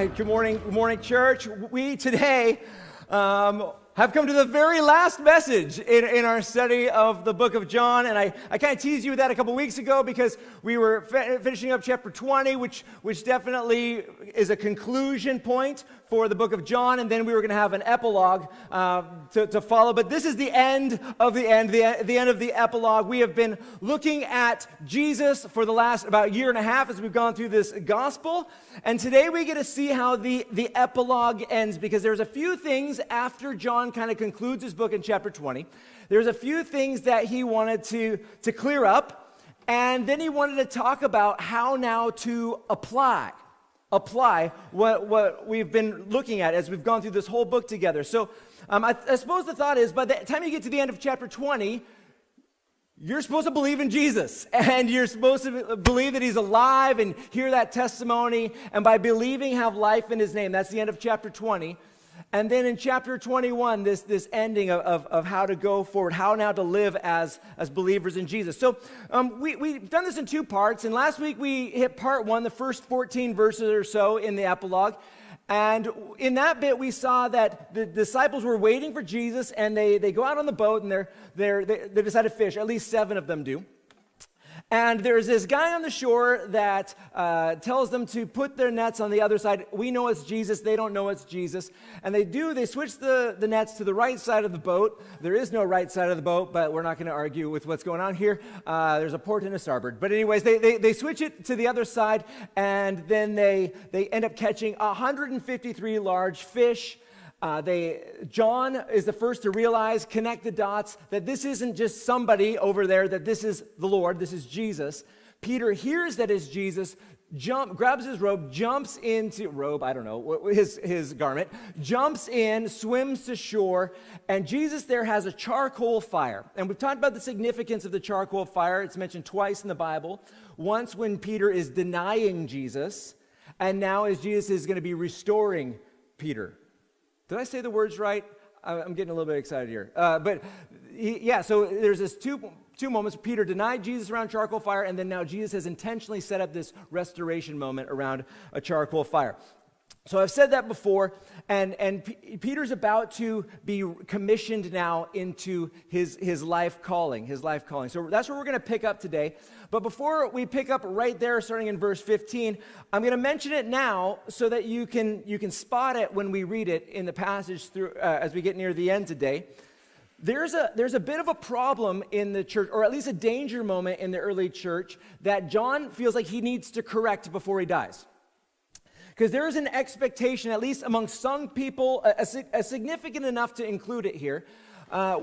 right, good morning, church. We today have come to the very last message in our study of the book of John, and I kind of teased you with that a couple weeks ago because we were finishing up chapter 20, which definitely is a conclusion point for the book of John, and then we were going to have an epilogue to follow. But this is the end of the end of the epilogue. We have been looking at Jesus for the last about year and a half as we've gone through this gospel, and today we get to see how the epilogue ends, because there's a few things after John kind of concludes his book in chapter 20. There's a few things that he wanted to clear up, and then he wanted to talk about how now to apply what we've been looking at as we've gone through this whole book together. So I suppose the thought is, by the time you get to the end of chapter 20, you're supposed to believe in Jesus, and you're supposed to believe that he's alive and hear that testimony, and by believing have life in his name. That's the end of chapter 20. And then in chapter 21, this ending of how to go forward, how now to live as believers in Jesus. So we've done this in two parts, and last week we hit part one, the first 14 verses or so in the epilogue. And in that bit, we saw that the disciples were waiting for Jesus, and they go out on the boat, and they decide to fish. At least 7 of them do. And there's this guy on the shore that tells them to put their nets on the other side. We know it's Jesus. They don't know it's Jesus. And they switch the nets to the right side of the boat. There is no right side of the boat, but we're not going to argue with what's going on here. There's a port and a starboard. But anyways, they switch it to the other side, and then they end up catching 153 large fish. John is the first to realize, connect the dots, that this isn't just somebody over there, that this is the Lord, this is Jesus. Peter hears that it's Jesus, grabs his robe, jumps into, his garment, jumps in, swims to shore, and Jesus there has a charcoal fire. And we've talked about the significance of the charcoal fire. It's mentioned twice in the Bible. Once when Peter is denying Jesus, and now as Jesus is going to be restoring Peter. Did I say the words right? I'm getting a little bit excited here. So there's this two moments. Peter denied Jesus around charcoal fire, and then now Jesus has intentionally set up this restoration moment around a charcoal fire. So I've said that before, and Peter's about to be commissioned now into his life calling, So that's where we're going to pick up today. But before we pick up right there, starting in verse 15, I'm going to mention it now so that you can spot it when we read it in the passage through as we get near the end today. There's a bit of a problem in the church, or at least a danger moment in the early church, that John feels like he needs to correct before he dies. Because there is an expectation, at least among some people, a significant enough to include it here,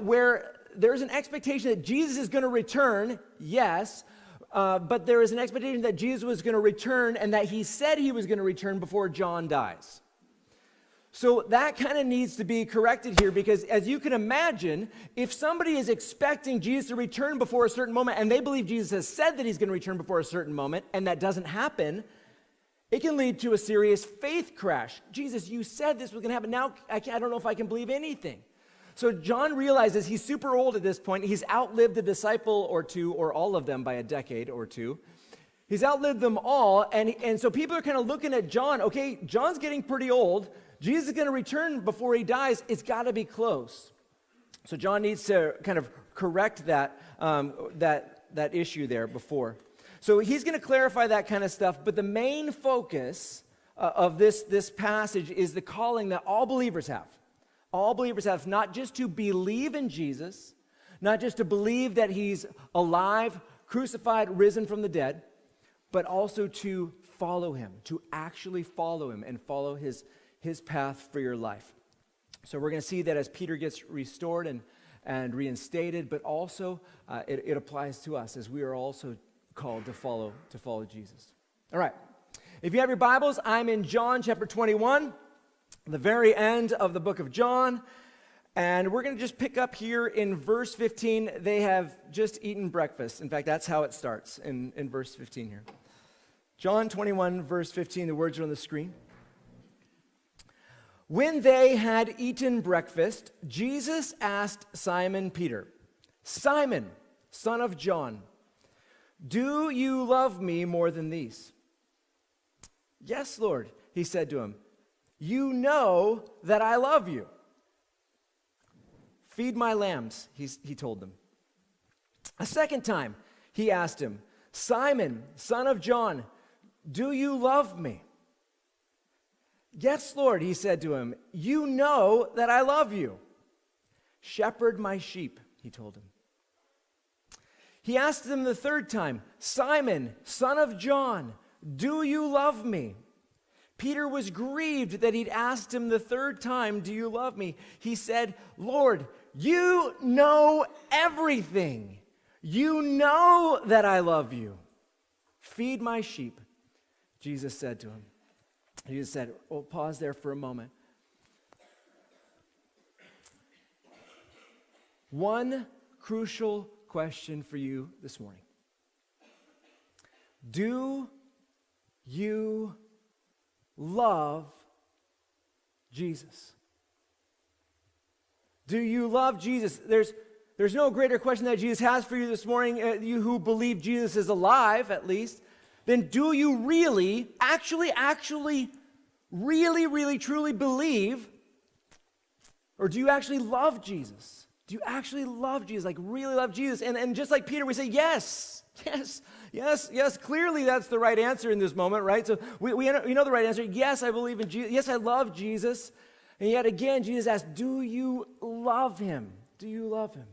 where there's an expectation that Jesus is going to return, yes, but there is an expectation that Jesus was going to return and that he said he was going to return before John dies. So that kind of needs to be corrected here, because as you can imagine, if somebody is expecting Jesus to return before a certain moment, and they believe Jesus has said that he's going to return before a certain moment, and that doesn't happen, it can lead to a serious faith crash. Jesus, you said this was going to happen. Now I don't know if I can believe anything. So John realizes he's super old at this point. He's outlived a disciple or two, or all of them by a decade or two. He's outlived them all, and so people are kind of looking at John. Okay, John's getting pretty old. Jesus is going to return before he dies. It's got to be close. So John needs to kind of correct that issue there before. So he's going to clarify that kind of stuff, but the main focus of this passage is the calling that all believers have. All believers have, not just to believe in Jesus, not just to believe that he's alive, crucified, risen from the dead, but also to follow him, to actually follow him and follow his path for your life. So we're going to see that as Peter gets restored and reinstated, but also it applies to us as we are also called to follow Jesus. All right. If you have your Bibles, I'm in John chapter 21, the very end of the book of John, and we're going to just pick up here in verse 15. They have just eaten breakfast. In fact, that's how it starts in verse 15 here. John 21, verse 15, the words are on the screen. When they had eaten breakfast, Jesus asked Simon Peter, "Simon, son of John, do you love me more than these?" "Yes, Lord," he said to him, you know that I love you. Feed my lambs, he told them. A second time, he asked him, Simon, son of John, do you love me? Yes, Lord, he said to him, you know that I love you. Shepherd my sheep, he told him. He asked him the third time, Simon, son of John, do you love me? Peter was grieved that he'd asked him the third time, do you love me? He said, Lord, you know everything. You know that I love you. Feed my sheep, Jesus said to him. Jesus said, oh, pause there for a moment. One crucial question for you this morning. Do you love Jesus? Do you love Jesus? There's no greater question that Jesus has for you this morning, you who believe Jesus is alive, at least, then do you really, really, truly believe, or do you actually love Jesus? Do you actually love Jesus, like really love Jesus? And just like Peter, we say, yes, clearly that's the right answer in this moment, right? So we know the right answer. Yes, I believe in Jesus. Yes, I love Jesus. And yet again, Jesus asked, do you love him? Do you love him?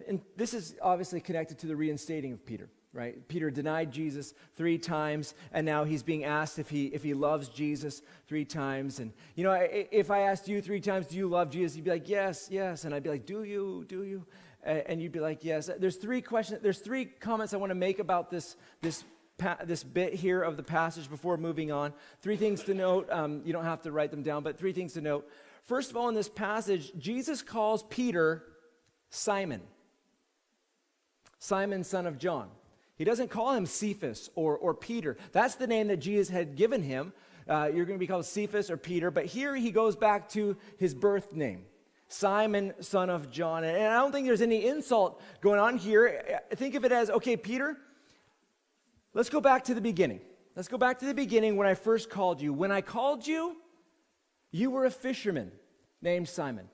And this is obviously connected to the reinstating of Peter, right? Peter denied Jesus 3 times, and now he's being asked if he loves Jesus 3 times. And, you know, if I asked you 3 times, do you love Jesus? You'd be like, yes. And I'd be like, do you? And you'd be like, yes. There's 3 comments I want to make about this bit here of the passage before moving on. 3 things to note. You don't have to write them down, but 3 things to note. First of all, in this passage, Jesus calls Peter Simon, son of John. He doesn't call him Cephas or Peter. That's the name that Jesus had given him. You're going to be called Cephas or Peter, but here he goes back to his birth name, Simon, son of John. And I don't think there's any insult going on here. Think of it as, okay, Peter, let's go back to the beginning. Let's go back to the beginning when I first called you. When I called you, you were a fisherman named Simon.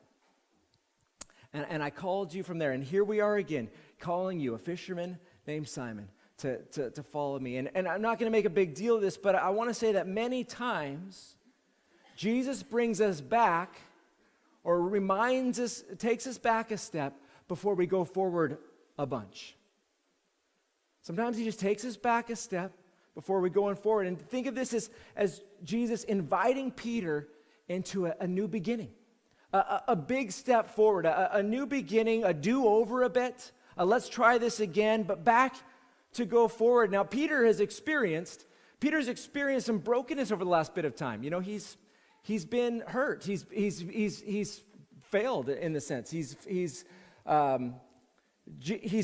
And I called you from there. And here we are again, calling you a fisherman named Simon to follow me. And I'm not going to make a big deal of this, but I want to say that many times Jesus brings us back or reminds us, takes us back a step before we go forward a bunch. Sometimes he just takes us back a step before we go on forward. And think of this as Jesus inviting Peter into a new beginning, a big step forward, a new beginning, a do-over a bit. Let's try this again, but back to go forward. Now, Peter's experienced some brokenness over the last bit of time. You know, he's been hurt. He's failed in the sense. He's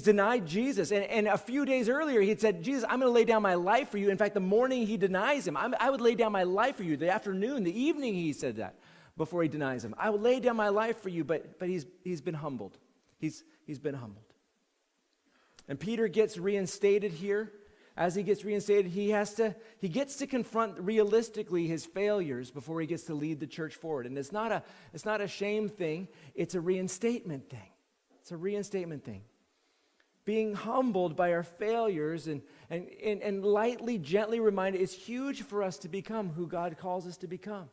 denied Jesus. And a few days earlier, he had said, Jesus, I'm going to lay down my life for you. In fact, the morning he denies him, I would lay down my life for you. The afternoon, the evening, he said that before he denies him. I would lay down my life for you, but he's been humbled. He's been humbled. And Peter gets reinstated here. As he gets reinstated, he gets to confront realistically his failures before he gets to lead the church forward. And it's not a shame thing, it's a reinstatement thing. It's a reinstatement thing. Being humbled by our failures and lightly, gently reminded is huge for us to become who God calls us to become.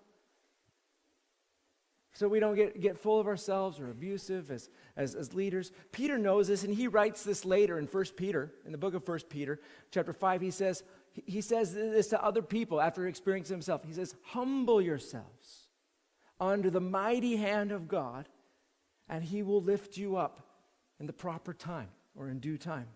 So we don't get full of ourselves or abusive as leaders. Peter knows this, and he writes this later in 1 Peter, in the book of 1 Peter, chapter 5. He says this to other people after experiencing himself. He says, humble yourselves under the mighty hand of God, and he will lift you up in the proper time or in due time.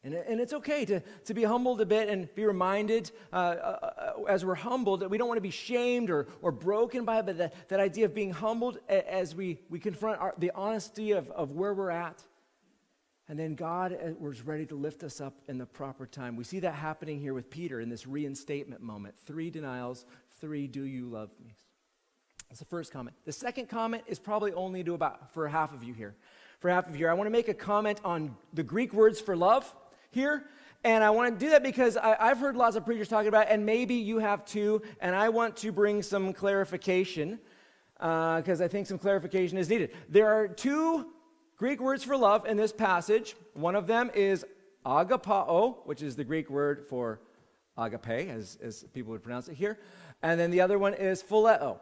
And it's okay to be humbled a bit and be reminded as we're humbled that we don't want to be shamed or broken by it, but that idea of being humbled as we confront the honesty of where we're at. And then God was ready to lift us up in the proper time. We see that happening here with Peter in this reinstatement moment. 3 denials, 3 do you love me. That's the first comment. The second comment is probably only for half of you here. I want to make a comment on the Greek words for love here, And I want to do that because I've heard lots of preachers talking about it, and maybe you have too, and I want to bring some clarification because I think some clarification is needed. There are two Greek words for love in this passage. One of them is agapao, which is the Greek word for agape, as people would pronounce it here. And then the other one is phileo.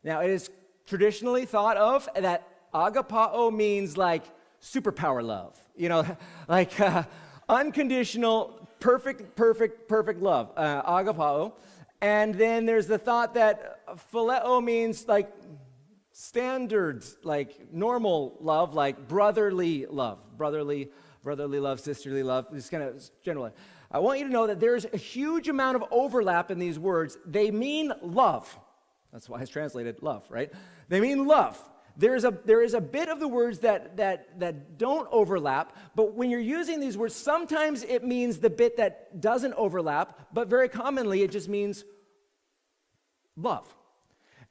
Now, it is traditionally thought of that agapao means like superpower love. Like unconditional, perfect love, agapao. And then there's the thought that phileo means like standards, like normal love, like brotherly love, sisterly love, this kind of general. I want you to know that there's a huge amount of overlap in these words. They mean love. That's why it's translated love, right? They mean love. There is a bit of the words that don't overlap, but when you're using these words, sometimes it means the bit that doesn't overlap, but very commonly it just means love.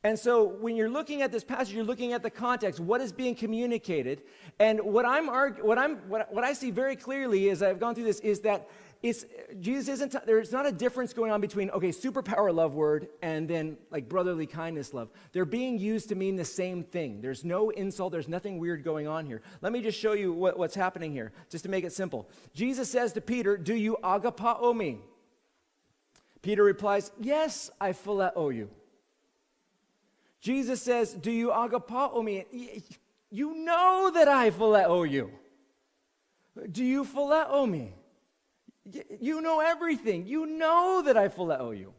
And so when you're looking at this passage, you're looking at the context, what is being communicated, and what I see very clearly as I've gone through this is that there's not a difference going on between, superpower love word and then like brotherly kindness love. They're being used to mean the same thing. There's no insult, there's nothing weird going on here. Let me just show you what's happening here, just to make it simple. Jesus says to Peter, "Do you agapao me?" Peter replies, "Yes, I phileo you." Jesus says, "Do you agapao me?" You know that I phileo you. Do you phileo me? You know everything. You know that I phileo you.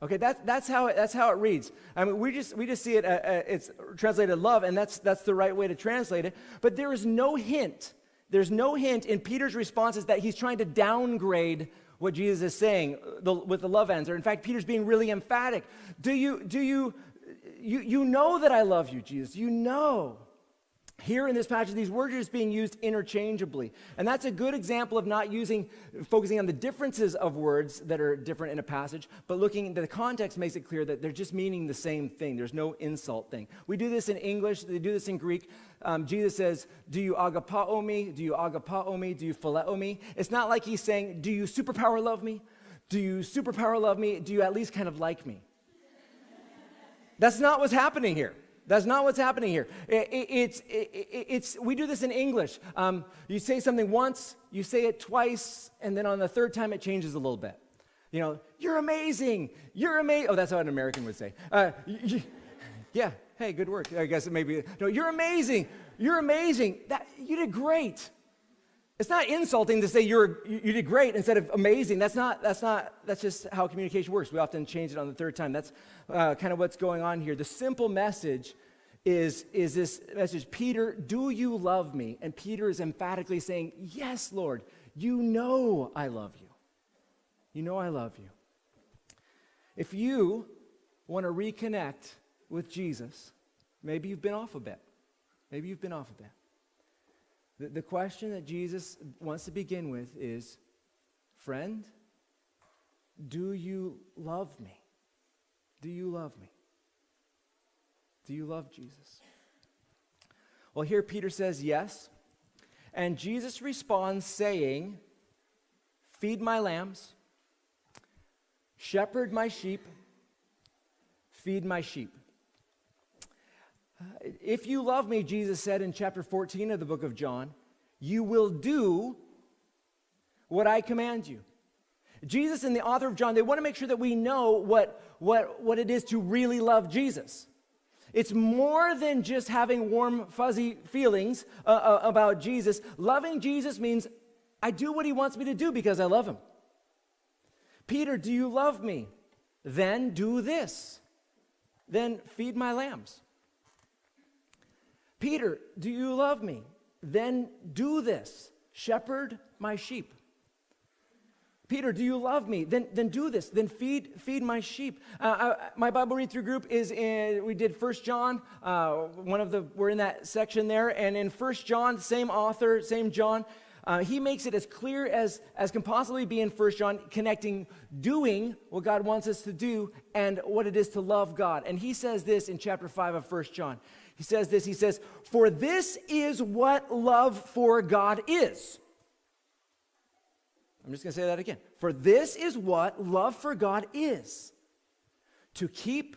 Okay, that's how it reads. I mean, we just see it. It's translated love, and that's the right way to translate it. But there is no hint. There's no hint in Peter's responses that he's trying to downgrade what Jesus is saying with the love answer. In fact, Peter's being really emphatic. Do you know that I love you, Jesus? You know. Here in this passage, these words are just being used interchangeably. And that's a good example of not focusing on the differences of words that are different in a passage, but looking into the context makes it clear that they're just meaning the same thing. There's no insult thing. We do this in English. They do this in Greek. Jesus says, "Do you agapao me? Do you agapao me? Do you phileo me?" It's not like he's saying, "Do you superpower love me? Do you superpower love me? Do you at least kind of like me?" That's not what's happening here. That's not what's happening here. We do this in English. You say something once, you say it twice, and then on the third time it changes a little bit. You're amazing. You're amazing. Oh, that's how an American would say. Yeah, hey, good work. I guess it may be. No, you're amazing. You're amazing. You did great. It's not insulting to say you did great instead of amazing. That's just how communication works. We often change it on the third time. That's kind of what's going on here. The simple message is this message, Peter, do you love me? And Peter is emphatically saying, yes, Lord, you know I love you. You know I love you. If you want to reconnect with Jesus, maybe you've been off a bit. The question that Jesus wants to begin with is, friend, do you love me? Do you love me? Do you love Jesus? Well, here Peter says yes, and Jesus responds saying, feed my lambs, shepherd my sheep, feed my sheep. If you love me, Jesus said in chapter 14 of the book of John, you will do what I command you. Jesus and the author of John, they want to make sure that we know what it is to really love Jesus. It's more than just having warm, fuzzy feelings about Jesus. Loving Jesus means I do what he wants me to do because I love him. Peter, do you love me? Then do this. Then feed my lambs. Peter, do you love me? Then do this. Shepherd my sheep. Peter, do you love me? Then do this. Then feed my sheep. My Bible read through group we did 1 John. We're in that section there. And in 1 John, same author, same John, he makes it as clear as can possibly be in 1 John, connecting doing what God wants us to do and what it is to love God. And he says this in chapter 5 of 1 John. He says this, he says, for this is what love for God is. I'm just going to say that again. For this is what love for God is, to keep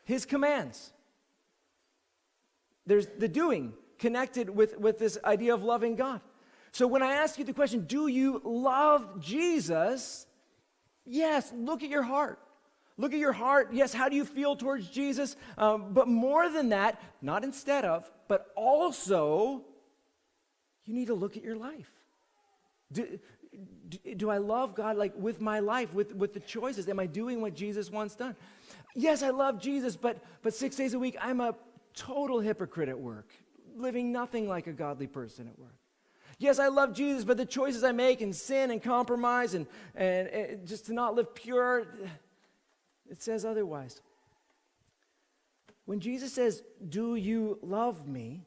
his commands. There's the doing connected with this idea of loving God. So when I ask you the question, do you love Jesus? Yes, look at your heart. Look at your heart. Yes, how do you feel towards Jesus? But more than that, not instead of, but also, you need to look at your life. Do I love God like with my life, with the choices? Am I doing what Jesus wants done? Yes, I love Jesus, but 6 days a week, I'm a total hypocrite at work, living nothing like a godly person at work. Yes, I love Jesus, but the choices I make and sin and compromise and just to not live pure, it says otherwise. When Jesus says, do you love me?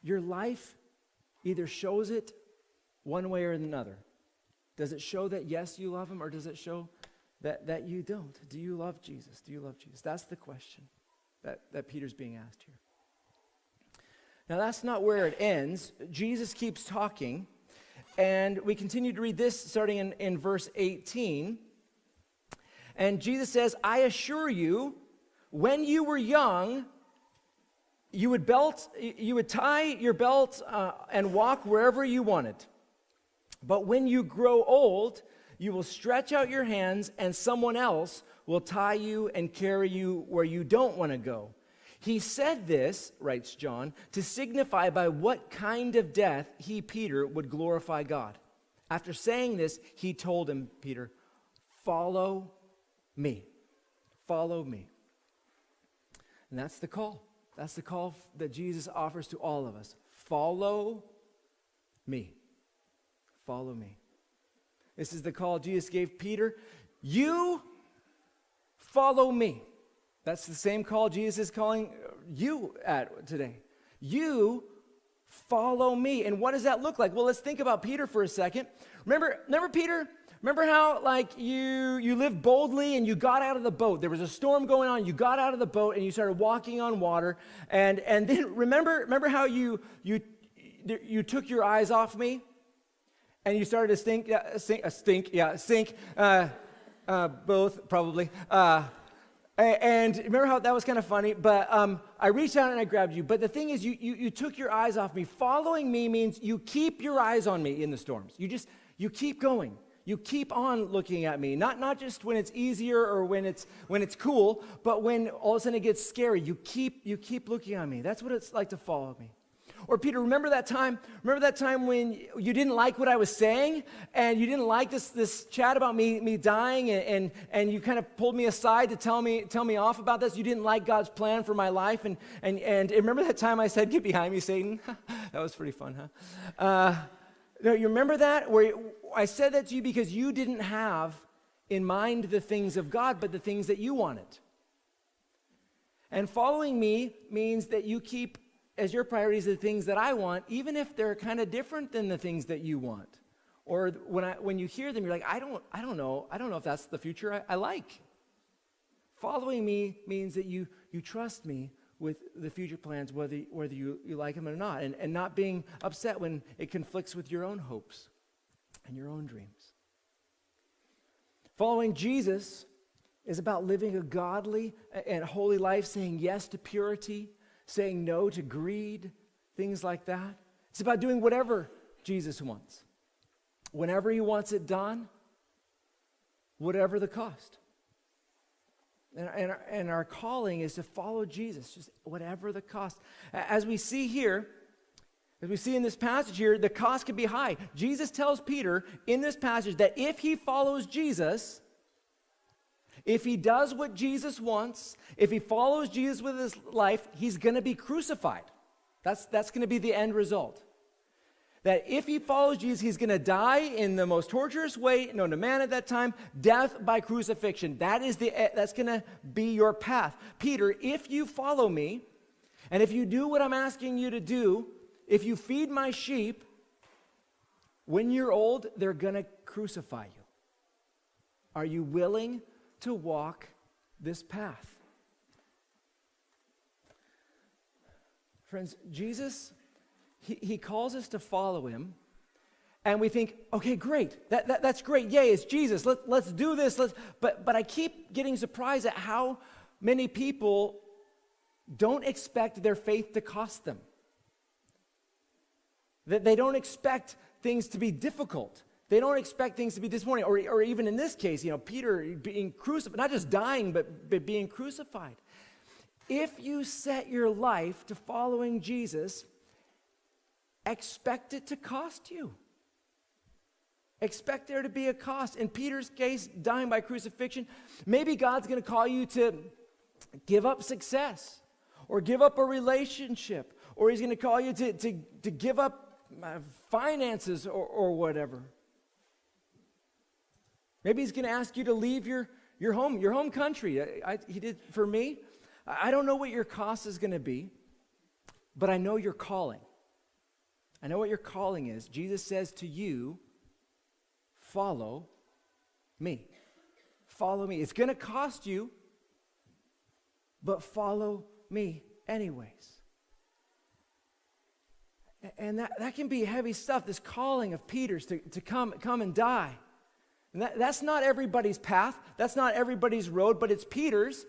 Your life either shows it one way or another. Does it show that, yes, you love him, or does it show that you don't? Do you love Jesus? Do you love Jesus? That's the question that Peter's being asked here. Now, that's not where it ends. Jesus keeps talking, and we continue to read this starting in verse 18. And Jesus says, I assure you, when you were young, you would tie your belt and walk wherever you wanted. But when you grow old, you will stretch out your hands, and someone else will tie you and carry you where you don't want to go. He said this, writes John, to signify by what kind of death he, Peter, would glorify God. After saying this, he told him, Peter, follow me. Follow me. And that's the call. That's the call that Jesus offers to all of us. Follow me. Follow me. This is the call Jesus gave Peter. You follow me. That's the same call Jesus is calling you at today. You follow me. And what does that look like? Well, let's think about Peter for a second. Remember Peter? Remember how you lived boldly and you got out of the boat. There was a storm going on. You got out of the boat and you started walking on water. And then remember how you took your eyes off me and you started to sink. Both probably. And remember how that was kind of funny, but I reached out and I grabbed you. But the thing is, you took your eyes off me. Following me means you keep your eyes on me in the storms. You keep going. You keep on looking at me. Not just when it's easier or when it's cool, but when all of a sudden it gets scary. You keep looking at me. That's what it's like to follow me. Or Peter, remember that time when you didn't like what I was saying and you didn't like this chat about me dying and you kind of pulled me aside to tell me off about this. You didn't like God's plan for my life and remember that time I said, "Get behind me, Satan"? That was pretty fun, huh? No, you remember that? Where I said that to you because you didn't have in mind the things of God, but the things that you wanted. And following me means that you keep as your priorities the things that I want, even if they're kind of different than the things that you want. Or when you hear them, you're like, I don't know if that's the future I like. Following me means that you trust me with the future plans, whether you like them or not, and not being upset when it conflicts with your own hopes and your own dreams. Following Jesus is about living a godly and holy life, saying yes to purity, saying no to greed, things like that. It's about doing whatever Jesus wants, whenever he wants it done, whatever the cost. And our calling is to follow Jesus, just whatever the cost. As we see here, as we see in this passage here, the cost can be high. Jesus tells Peter in this passage that if he follows Jesus, if he does what Jesus wants, if he follows Jesus with his life, he's going to be crucified. That's going to be the end result. That if he follows Jesus, he's going to die in the most torturous way known to man at that time, death by crucifixion. That's going to be your path. Peter, if you follow me, and if you do what I'm asking you to do, if you feed my sheep, when you're old, they're going to crucify you. Are you willing to walk this path? Friends, Jesus, he calls us to follow him, And we think, okay, great. That's great. Yay, it's Jesus. Let's do this. But I keep getting surprised at how many people don't expect their faith to cost them. That they don't expect things to be difficult. They don't expect things to be disappointing. Or even in this case, Peter being crucified, not just dying, but being crucified. If you set your life to following Jesus, expect it to cost you. Expect there to be a cost. In Peter's case, dying by crucifixion, maybe God's going to call you to give up success or give up a relationship, or he's going to call you to give up finances or whatever. Maybe he's going to ask you to leave your home country. He did for me. I don't know what your cost is going to be, but I know your calling. I know what your calling is. Jesus says to you, follow me. Follow me. It's going to cost you, but follow me anyways. And that can be heavy stuff, this calling of Peter's to come and die. And that's not everybody's path. That's not everybody's road, but it's Peter's.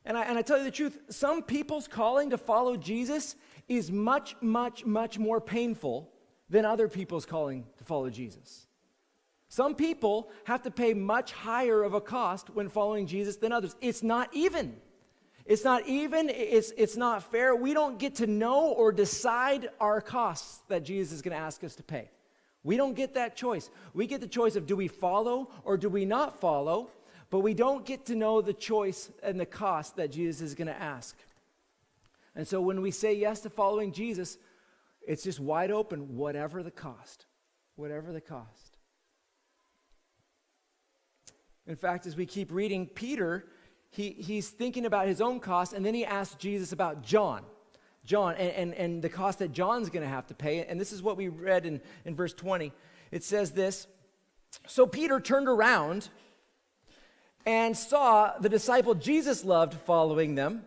And I tell you the truth, some people's calling to follow Jesus is much, much, much more painful than other people's calling to follow Jesus. Some people have to pay much higher of a cost when following Jesus than others. It's not even. It's not even. It's not fair. We don't get to know or decide our costs that Jesus is going to ask us to pay. We don't get that choice. We get the choice of do we follow or do we not follow, but we don't get to know the choice and the cost that Jesus is going to ask. And so when we say yes to following Jesus, it's just wide open, whatever the cost. Whatever the cost. In fact, as we keep reading, Peter, he's thinking about his own cost, and then he asks Jesus about John, and the cost that John's going to have to pay. And this is what we read in verse 20. It says this, "So Peter turned around and saw the disciple Jesus loved following them.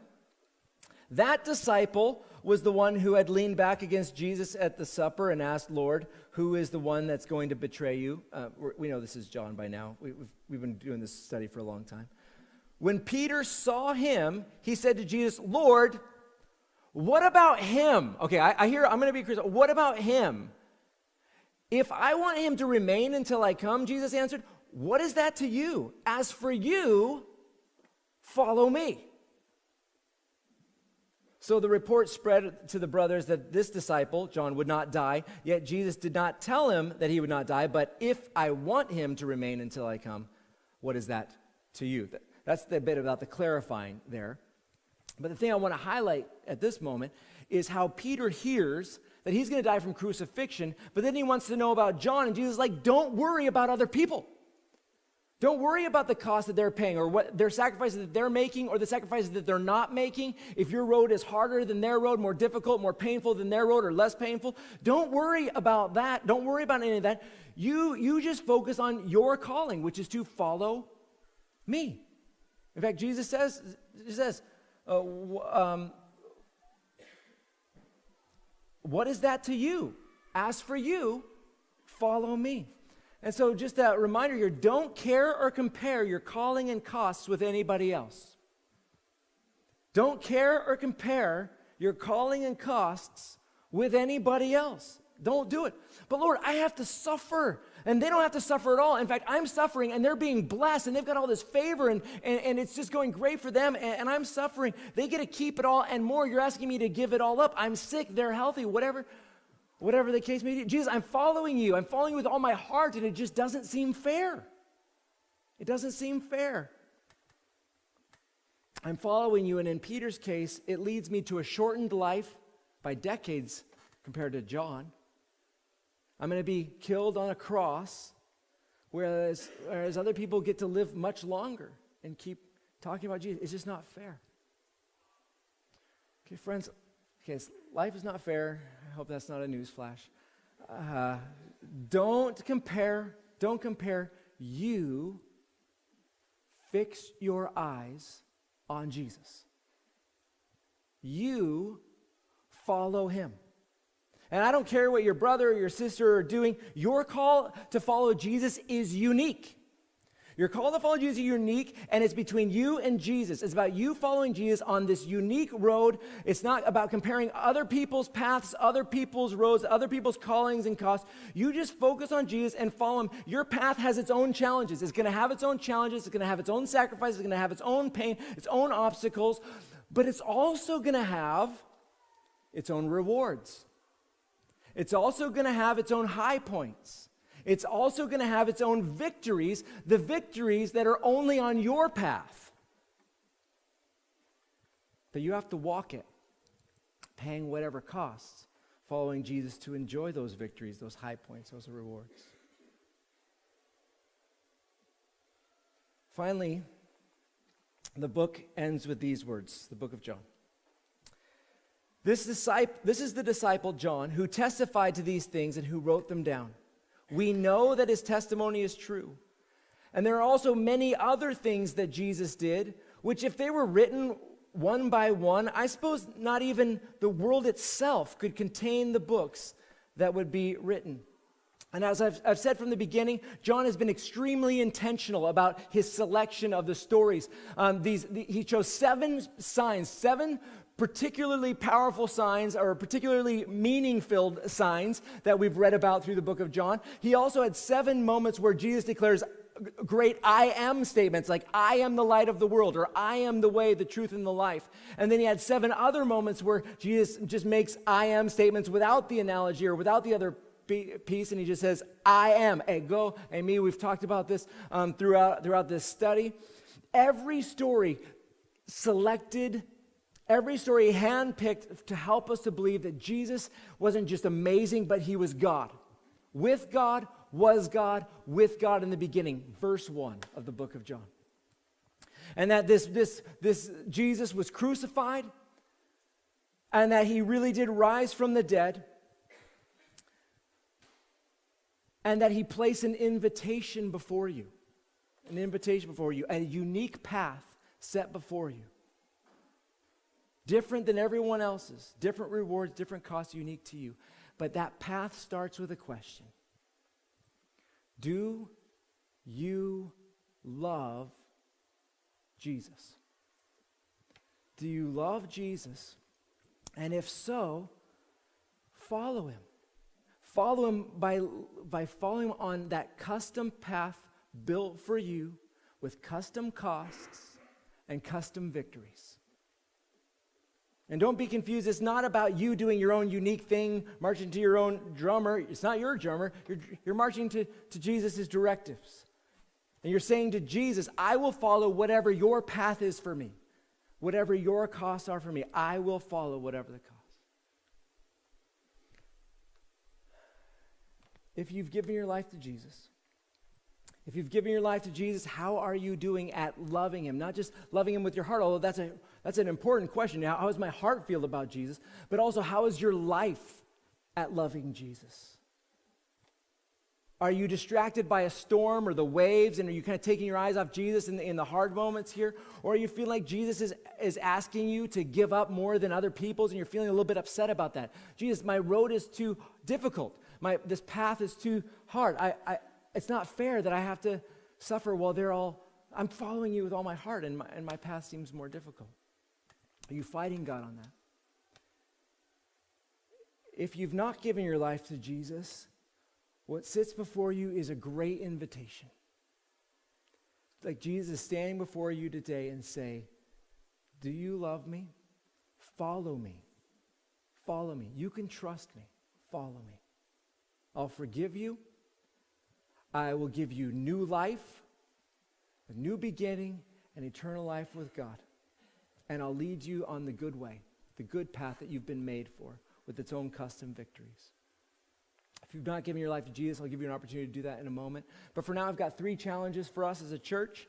That disciple was the one who had leaned back against Jesus at the supper and asked, 'Lord, who is the one that's going to betray you?'" We know this is John by now. We've been doing this study for a long time. "When Peter saw him, he said to Jesus, 'Lord, what about him?'" Okay, I hear, I'm going to be Christian. What about him? "If I want him to remain until I come," Jesus answered, "what is that to you? As for you, follow me." So the report spread to the brothers that this disciple, John, would not die, yet Jesus did not tell him that he would not die, but "if I want him to remain until I come, what is that to you?" That's the bit about the clarifying there. But the thing I want to highlight at this moment is how Peter hears that he's going to die from crucifixion, but then he wants to know about John, and Jesus is like, don't worry about other people. Don't worry about the cost that they're paying or what their sacrifices that they're making or the sacrifices that they're not making. If your road is harder than their road, more difficult, more painful than their road, or less painful, don't worry about that. Don't worry about any of that. You just focus on your calling, which is to follow me. In fact, Jesus says, what is that to you? As for you, follow me. And so just that reminder here, don't care or compare your calling and costs with anybody else. Don't care or compare your calling and costs with anybody else. Don't do it. But Lord, I have to suffer. And they don't have to suffer at all. In fact, I'm suffering and they're being blessed and they've got all this favor and it's just going great for them and I'm suffering. They get to keep it all and more. You're asking me to give it all up. I'm sick. They're healthy. Whatever the case may be. Jesus, I'm following you. I'm following you with all my heart, and it just doesn't seem fair. It doesn't seem fair. I'm following you, and in Peter's case, it leads me to a shortened life by decades compared to John. I'm going to be killed on a cross, whereas other people get to live much longer and keep talking about Jesus. It's just not fair. Okay, friends, life is not fair. I hope that's not a news flash. Don't compare. You fix your eyes on Jesus. You follow him. And I don't care what your brother or your sister are doing, your call to follow Jesus is unique. Your call to follow Jesus is unique, and it's between you and Jesus. It's about you following Jesus on this unique road. It's not about comparing other people's paths, other people's roads, other people's callings and costs. You just focus on Jesus and follow him. Your path has its own challenges. It's going to have its own challenges. It's going to have its own sacrifices. It's going to have its own pain, its own obstacles. But it's also going to have its own rewards. It's also going to have its own high points. It's also going to have its own victories, the victories that are only on your path. But you have to walk it, paying whatever costs, following Jesus to enjoy those victories, those high points, those rewards. Finally, the book ends with these words, the book of John. This is the disciple John who testified to these things and who wrote them down. We know that his testimony is true. And there are also many other things that Jesus did, which if they were written one by one, I suppose not even the world itself could contain the books that would be written. And as I've said from the beginning, John has been extremely intentional about his selection of the stories. He chose 7 signs, 7 particularly powerful signs or particularly meaning-filled signs that we've read about through the book of John. He also had 7 moments where Jesus declares great I am statements like I am the light of the world or I am the way, the truth, and the life. And then he had 7 other moments where Jesus just makes I am statements without the analogy or without the other piece, and he just says I am, ego, and me. We've talked about this throughout this study. Every story selected, every story handpicked to help us to believe that Jesus wasn't just amazing, but he was God. With God, was God, with God in the beginning. Verse 1 of the book of John. And that this Jesus was crucified, and that he really did rise from the dead, and that he placed an invitation before you. An invitation before you, a unique path set before you. Different than everyone else's, different rewards, different costs unique to you. But that path starts with a question. Do you love Jesus? Do you love Jesus? And if so, follow him. Follow him by following on that custom path built for you with custom costs and custom victories. And don't be confused, it's not about you doing your own unique thing, marching to your own drummer. It's not your drummer. You're marching to Jesus' directives. And you're saying to Jesus, I will follow whatever your path is for me. Whatever your costs are for me, I will follow whatever the cost. If you've given your life to Jesus, how are you doing at loving him? Not just loving him with your heart, although that's an important question. Now, how does my heart feel about Jesus? But also, how is your life at loving Jesus? Are you distracted by a storm or the waves, and are you kind of taking your eyes off Jesus in the hard moments here? Or you feel like Jesus is asking you to give up more than other people's, and you're feeling a little bit upset about that? Jesus, my road is too difficult. This path is too hard. It's not fair that I have to suffer while I'm following you with all my heart, and my path seems more difficult. Are you fighting God on that? If you've not given your life to Jesus, what sits before you is a great invitation. It's like Jesus is standing before you today and say, do you love me? Follow me. Follow me. You can trust me. Follow me. I'll forgive you. I will give you new life, a new beginning, and eternal life with God. And I'll lead you on the good way, the good path that you've been made for, with its own custom victories. If you've not given your life to Jesus, I'll give you an opportunity to do that in a moment. But for now, I've got 3 challenges for us as a church.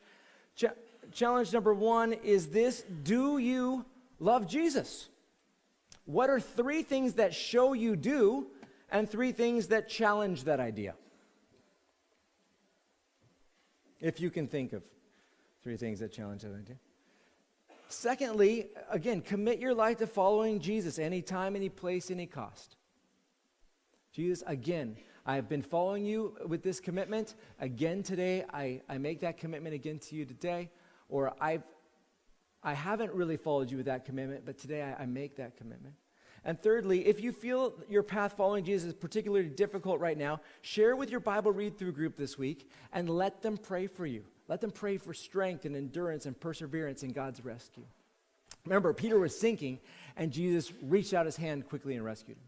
Challenge number 1 is this: do you love Jesus? What are 3 things that show you do, and 3 things that challenge that idea? If you can think of 3 things that challenge that idea. Secondly, again, commit your life to following Jesus anytime, any place, any cost. Jesus, again, I have been following you with this commitment. Again today, I make that commitment again to you today. Or I haven't really followed you with that commitment, but today I make that commitment. And thirdly, if you feel your path following Jesus is particularly difficult right now, share with your Bible read-through group this week and let them pray for you. Let them pray for strength and endurance and perseverance in God's rescue. Remember, Peter was sinking, and Jesus reached out his hand quickly and rescued him.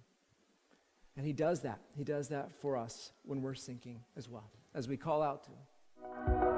And he does that. He does that for us when we're sinking as well, as we call out to him.